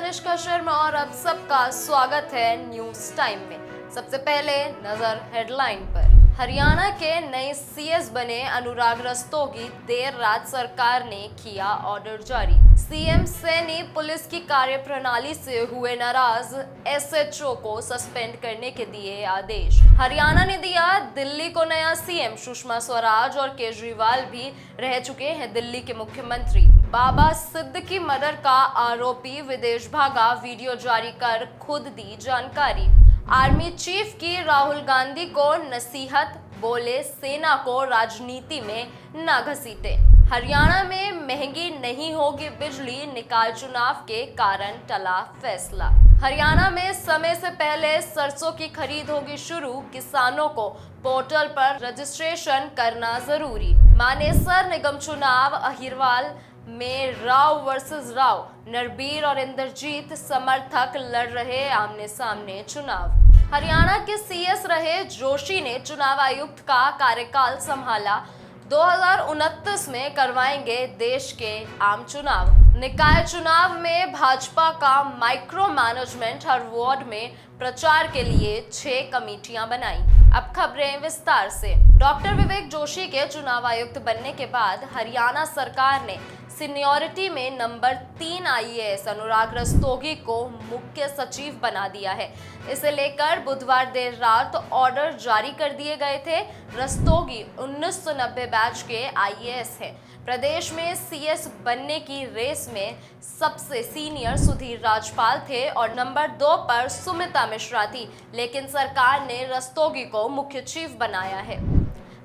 अनुष्का शर्मा और आप सबका स्वागत है न्यूज टाइम में। सबसे पहले नजर हेडलाइन पर। हरियाणा के नए सीएस बने अनुराग रस्तोगी देर रात सरकार ने किया ऑर्डर जारी। सीएम सैनी पुलिस की कार्यप्रणाली से हुए नाराज, एसएचओ को सस्पेंड करने के दिए आदेश। हरियाणा ने दिया दिल्ली को नया सीएम, सुषमा स्वराज और केजरीवाल भी रह चुके हैं दिल्ली के मुख्यमंत्री। बाबा सिद्दीकी मर्डर का आरोपी विदेश भागा, वीडियो जारी कर खुद दी जानकारी। आर्मी चीफ की राहुल गांधी को नसीहत, बोले सेना को राजनीति में न घसीटे। हरियाणा में महंगी नहीं होगी बिजली, निकाय चुनाव के कारण टला फैसला। हरियाणा में समय से पहले सरसों की खरीद होगी शुरू, किसानों को पोर्टल पर रजिस्ट्रेशन करना जरूरी। मानेसर निगम चुनाव, अहिरवाल में राव वर्सेस राव, नरबीर और इंद्रजीत समर्थक लड़ रहे आमने सामने चुनाव। हरियाणा के सीएस रहे जोशी ने चुनाव आयुक्त का कार्यकाल संभाला। 2029 में करवाएंगे देश के आम चुनाव। निकाय चुनाव में भाजपा का माइक्रो मैनेजमेंट, हर वार्ड में प्रचार के लिए 6 कमेटियां बनाई। अब खबरें विस्तार से। डॉक्टर विवेक जोशी के चुनाव आयुक्त बनने के बाद हरियाणा सरकार ने सीनियरिटी में नंबर 3 आईएएस अनुराग रस्तोगी को मुख्य सचिव बना दिया है। इसे लेकर बुधवार देर रात ऑर्डर जारी कर दिए गए थे। रस्तोगी 1990 बैच के आईएएस हैं। प्रदेश में सीएस बनने की रेस में सबसे सीनियर सुधीर राजपाल थे और नंबर 2 पर सुमिता मिश्रा थी, लेकिन सरकार ने रस्तोगी को मुख्य चीफ बनाया है।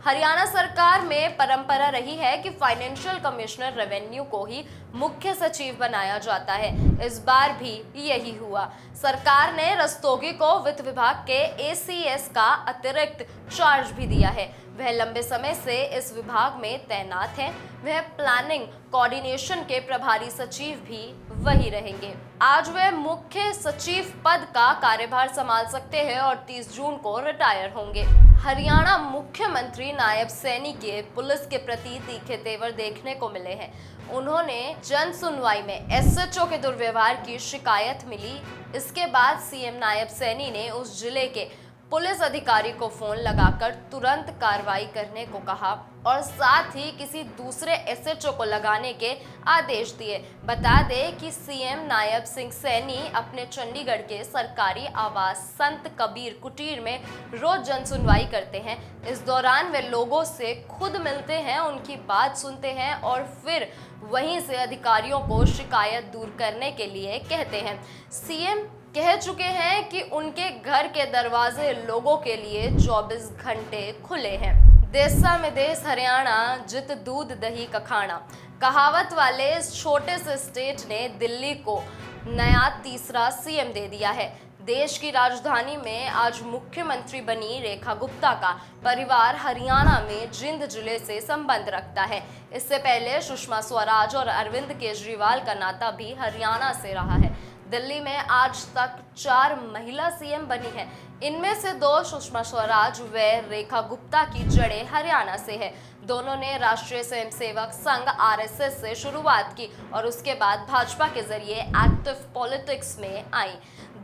हरियाणा सरकार में परंपरा रही है कि फाइनेंशियल कमिश्नर रेवेन्यू को ही मुख्य सचिव बनाया जाता है। इस बार भी यही हुआ। सरकार ने रस्तोगी को वित्त विभाग के एसीएस का अतिरिक्त चार्ज भी दिया है। वह लंबे समय से इस विभाग में तैनात हैं। वह प्लानिंग कोऑर्डिनेशन के प्रभारी सचिव भी वही रहेंगे। आज वह मुख्य सचिव पद का कार्यभार संभाल सकते हैं और 30 जून को रिटायर होंगे। हरियाणा मुख्यमंत्री नायब सैनी के पुलिस के प्रति तीखे तेवर देखने को मिले हैं। उन्होंने जन सुनवाई में एसएचओ के दुर्व्यवहार की शिकायत मिली। इसके बाद सीएम नायब सैनी ने उस जिले के पुलिस अधिकारी को फोन लगाकर तुरंत कार्रवाई करने को कहा और साथ ही किसी दूसरे एसएचओ को लगाने के आदेश दिए। बता दें कि सीएम नायब सिंह सैनी अपने चंडीगढ़ के सरकारी आवास संत कबीर कुटीर में रोज जन सुनवाई करते हैं। इस दौरान वे लोगों से खुद मिलते हैं, उनकी बात सुनते हैं और फिर वहीं से अधिकारियों को शिकायत दूर करने के लिए कहते हैं। सीएम कह चुके हैं कि उनके घर के दरवाजे लोगों के लिए 24 घंटे खुले हैं। देसा में देश हरियाणा, जित दूध दही का खाना, कहावत वाले इस छोटे से स्टेट ने दिल्ली को नया तीसरा सीएम दे दिया है। देश की राजधानी में आज मुख्यमंत्री बनी रेखा गुप्ता का परिवार हरियाणा में जिंद जिले से संबंध रखता है। इससे पहले सुषमा स्वराज और अरविंद केजरीवाल का नाता भी हरियाणा से रहा है। दिल्ली में आज तक 4 महिला सीएम बनी है। इनमें से 2 सुषमा स्वराज व रेखा गुप्ता की जड़ें हरियाणा से है। दोनों ने राष्ट्रीय स्वयंसेवक संघ आरएसएस से शुरुआत की और उसके बाद भाजपा के जरिए एक्टिव पॉलिटिक्स में आई।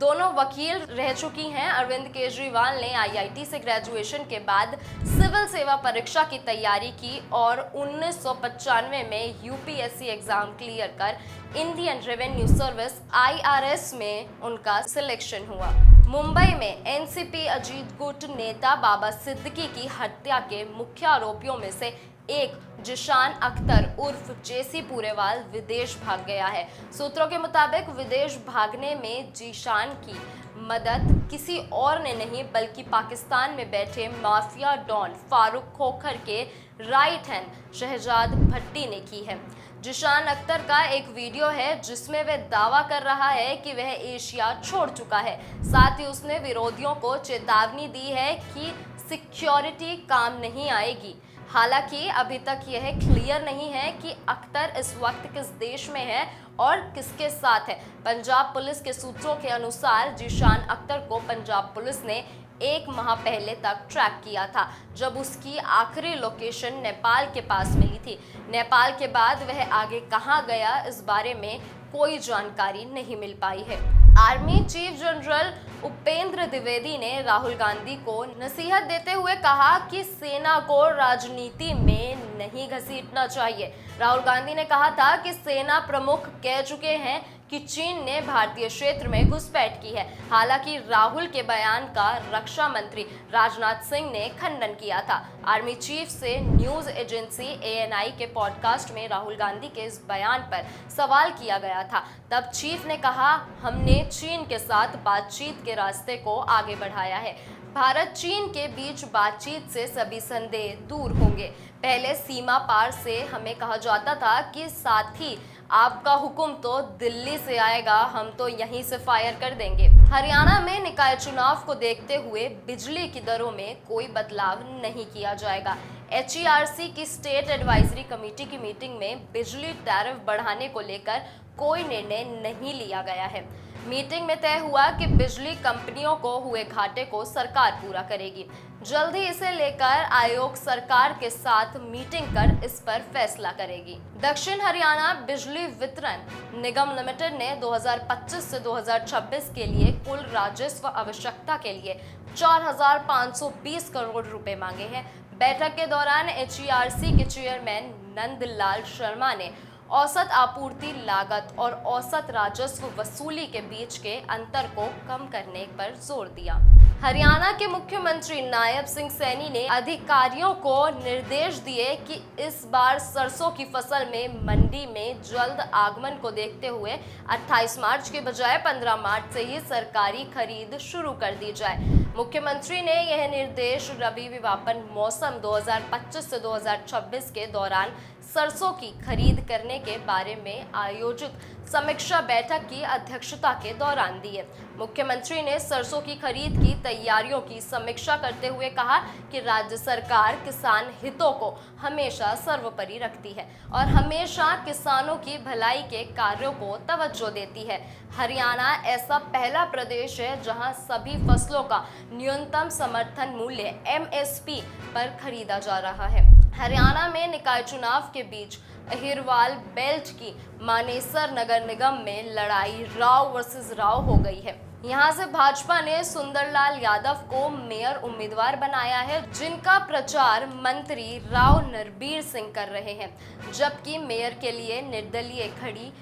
दोनों वकील रह चुकी हैं। अरविंद केजरीवाल ने आईआईटी से ग्रेजुएशन के बाद सिविल सेवा परीक्षा की तैयारी की और 1995 में यूपीएससी एग्जाम क्लियर कर इंडियन रेवेन्यू सर्विस आईआरएस में उनका सिलेक्शन हुआ। मुंबई में एनसीपी अजीत गुट नेता बाबा सिद्दीकी की हत्या के मुख्य आरोपियों में से एक जिशान अख्तर उर्फ जेसी पूरेवाल विदेश भाग गया है। सूत्रों के मुताबिक विदेश भागने में जीशान की मदद किसी और ने नहीं बल्कि पाकिस्तान में बैठे माफिया डॉन फारूक खोखर के राइट हैंड शहजाद भट्टी ने की है। जिशान अख्तर का एक वीडियो है जिसमें वह दावा कर रहा है कि वह एशिया छोड़ चुका है। साथ ही उसने विरोधियों को चेतावनी दी है कि सिक्योरिटी काम नहीं आएगी। हालांकि अभी तक यह क्लियर नहीं है कि अख्तर इस वक्त किस देश में है और किसके साथ है। पंजाब पुलिस के सूत्रों के अनुसार जिशान अख्तर को पंजाब पुलिस ने 1 माह पहले तक ट्रैक किया था, जब उसकी आखिरी लोकेशन नेपाल के पास मिली थी। नेपाल के बाद वह आगे कहां गया, इस बारे में कोई जानकारी नहीं मिल पाई है। Army chief general Upendra Dwivedi ने राहुल गांधी को नसीहत देते हुए कहा कि सेना को राजनीति में नहीं घसीटना चाहिए। राहुल गांधी ने कहा था कि सेना प्रमुख कह चुके हैं कि चीन ने भारतीय क्षेत्र में घुसपैठ की है। हालांकि राहुल के बयान का रक्षा मंत्री राजनाथ सिंह ने खंडन किया था। आर्मी चीफ से न्यूज एजेंसी ANI के पॉडकास्ट में राहुल गांधी के इस बयान पर सवाल किया गया था। तब चीफ ने कहा, हमने चीन के साथ बातचीत के रास्ते को आगे बढ़ाया है। भारत चीन के बीच बातचीत से सभी संदेह दूर होंगे। पहले सीमा पार से हमें कहा जाता था कि साथी आपका हुक्म तो दिल्ली से आएगा, हम तो यहीं से फायर कर देंगे। हरियाणा में निकाय चुनाव को देखते हुए बिजली की दरों में कोई बदलाव नहीं किया जाएगा। HERC की स्टेट एडवाइजरी कमेटी की मीटिंग में बिजली टैरिफ बढ़ाने को लेकर कोई निर्णय नहीं लिया गया है। मीटिंग में तय हुआ कि बिजली कंपनियों को हुए घाटे को सरकार पूरा करेगी। जल्द ही इसे लेकर आयोग सरकार के साथ मीटिंग कर इस पर फैसला करेगी। दक्षिण हरियाणा बिजली वितरण निगम लिमिटेड ने 2025 से 2026 के लिए कुल राजस्व आवश्यकता के लिए 4,520 करोड़ रुपए मांगे हैं। बैठक के दौरान HERC के चेयरमैन नंदलाल शर्मा ने औसत आपूर्ति लागत और औसत राजस्व वसूली के बीच के अंतर को कम करने पर जोर दिया। हरियाणा के मुख्यमंत्री नायब सिंह सैनी ने अधिकारियों को निर्देश दिए कि इस बार सरसों की फसल में मंडी में जल्द आगमन को देखते हुए 28 मार्च के बजाय 15 मार्च से ही सरकारी खरीद शुरू कर दी जाए। मुख्यमंत्री ने यह निर्देश रबी विवापन मौसम 2025 से 2026 के दौरान सरसों की खरीद करने के बारे में आयोजित समीक्षा बैठक की अध्यक्षता के दौरान दिए। मुख्यमंत्री ने सरसों की खरीद की तैयारियों की समीक्षा करते हुए कहा कि राज्य सरकार किसान हितों को हमेशा सर्वोपरि रखती है और हमेशा किसानों की भलाई के कार्यों को तवज्जो देती है। हरियाणा ऐसा पहला प्रदेश है जहां सभी फसलों का न्यूनतम समर्थन मूल्य MSP पर खरीदा जा रहा है। हरियाणा में निकाय चुनाव के बीच अहिरवाल बेल्ट की मानेसर नगर निगम में लड़ाई राव वर्सेस राव हो गई है। यहाँ से भाजपा ने सुंदरलाल यादव को मेयर उम्मीदवार बनाया है, जिनका प्रचार मंत्री राव नरबीर सिंह कर रहे हैं, जबकि मेयर के लिए निर्दलीय खड़ी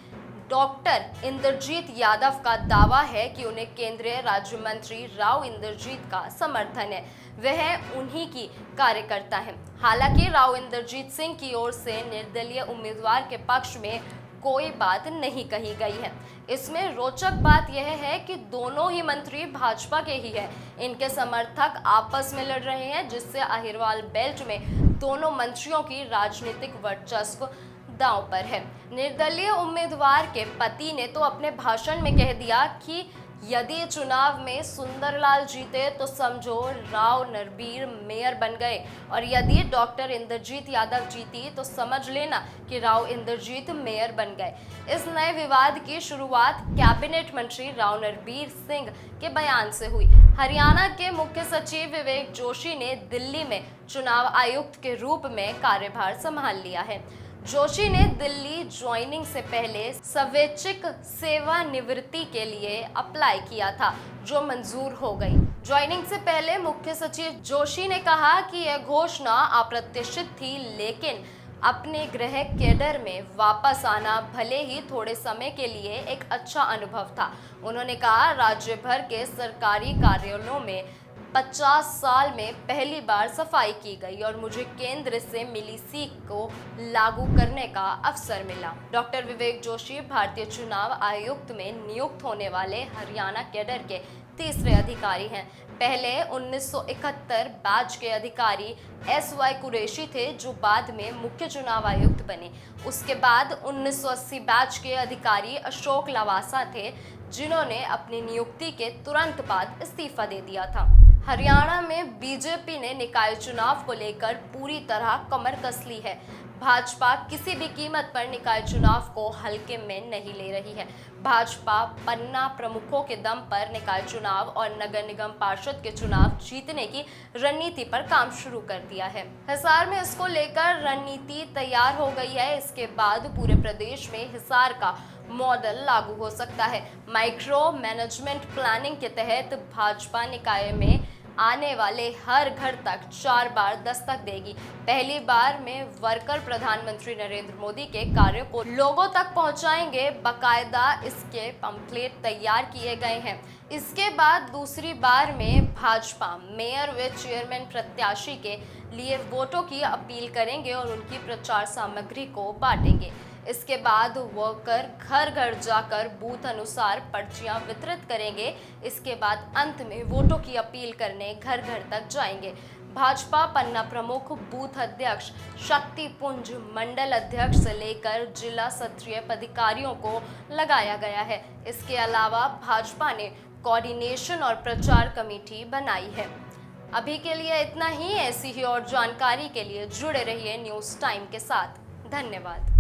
डॉक्टर इंद्रजीत यादव का दावा है कि उन्हें केंद्रीय राज्य मंत्री राव इंद्रजीत का समर्थन है, वह उन्हीं की कार्यकर्ता हैं। हालांकि राव इंद्रजीत सिंह की ओर से निर्दलीय उम्मीदवार के पक्ष में कोई बात नहीं कही गई है। इसमें रोचक बात यह है कि दोनों ही मंत्री भाजपा के ही हैं। इनके समर्थक आपस में लड़ रहे हैं, जिससे अहिरवाल बेल्ट में दोनों मंत्रियों की राजनीतिक वर्चस्व दांव पर है। निर्दलीय उम्मीदवार के पति ने तो अपने भाषण में कह दिया कि यदि चुनाव में सुंदरलाल जीते तो समझो राव नरबीर मेयर बन गए, और यदि डॉक्टर इंद्रजीत यादव जीती तो समझ लेना कि राव इंद्रजीत मेयर बन गए। इस नए विवाद की शुरुआत कैबिनेट मंत्री राव नरबीर सिंह के बयान से हुई। हरियाणा के मुख्य सचिव विवेक जोशी ने दिल्ली में चुनाव आयुक्त के रूप में कार्यभार संभाल लिया है। जोशी ने दिल्ली ज्वाइनिंग से पहले स्वैच्छिक सेवानिवृत्ति के लिए अप्लाई किया था, जो मंजूर हो गई। ज्वाइनिंग से पहले मुख्य सचिव जोशी ने कहा कि यह घोषणा अप्रत्याशित थी, लेकिन अपने गृह कैडर में वापस आना भले ही थोड़े समय के लिए एक अच्छा अनुभव था। उन्होंने कहा, राज्य भर के सरकारी कार्यालयों में 50 साल में पहली बार सफाई की गई और मुझे केंद्र से मिली सीख को लागू करने का अवसर मिला। डॉक्टर विवेक जोशी भारतीय चुनाव आयुक्त में नियुक्त होने वाले हरियाणा कैडर के तीसरे अधिकारी हैं। पहले 1971 बैच के अधिकारी SY कुरैशी थे, जो बाद में मुख्य चुनाव आयुक्त बने। उसके बाद 1980 बैच के अधिकारी अशोक लवासा थे, जिन्होंने अपनी नियुक्ति के तुरंत बाद इस्तीफा दे दिया था। हरियाणा में बीजेपी ने निकाय चुनाव को लेकर पूरी तरह कमर कस ली है। भाजपा किसी भी कीमत पर निकाय चुनाव को हल्के में नहीं ले रही है। भाजपा पन्ना प्रमुखों के दम पर निकाय चुनाव और नगर निगम पार्षद के चुनाव जीतने की रणनीति पर काम शुरू कर दिया है। हिसार में इसको लेकर रणनीति तैयार हो गई है। इसके बाद पूरे प्रदेश में हिसार का मॉडल लागू हो सकता है। माइक्रो मैनेजमेंट प्लानिंग के तहत भाजपा निकाय में आने वाले हर घर तक 4 बार दस्तक देगी। पहली बार में वर्कर प्रधानमंत्री नरेंद्र मोदी के कार्यों को लोगों तक पहुंचाएंगे। बाकायदा इसके पंपलेट तैयार किए गए हैं। इसके बाद दूसरी बार में भाजपा मेयर व चेयरमैन प्रत्याशी के लिए वोटों की अपील करेंगे और उनकी प्रचार सामग्री को बांटेंगे। इसके बाद वर्कर घर घर जाकर बूथ अनुसार पर्चियां वितरित करेंगे। इसके बाद अंत में वोटों की अपील करने घर घर तक जाएंगे। भाजपा पन्ना प्रमुख, बूथ अध्यक्ष, शक्ति पुंज, मंडल अध्यक्ष से लेकर जिला सत्रीय पदाधिकारियों को लगाया गया है। इसके अलावा भाजपा ने कोऑर्डिनेशन और प्रचार कमेटी बनाई है। अभी के लिए इतना ही। ऐसी ही और जानकारी के लिए जुड़े रहिए न्यूज़ टाइम के साथ। धन्यवाद।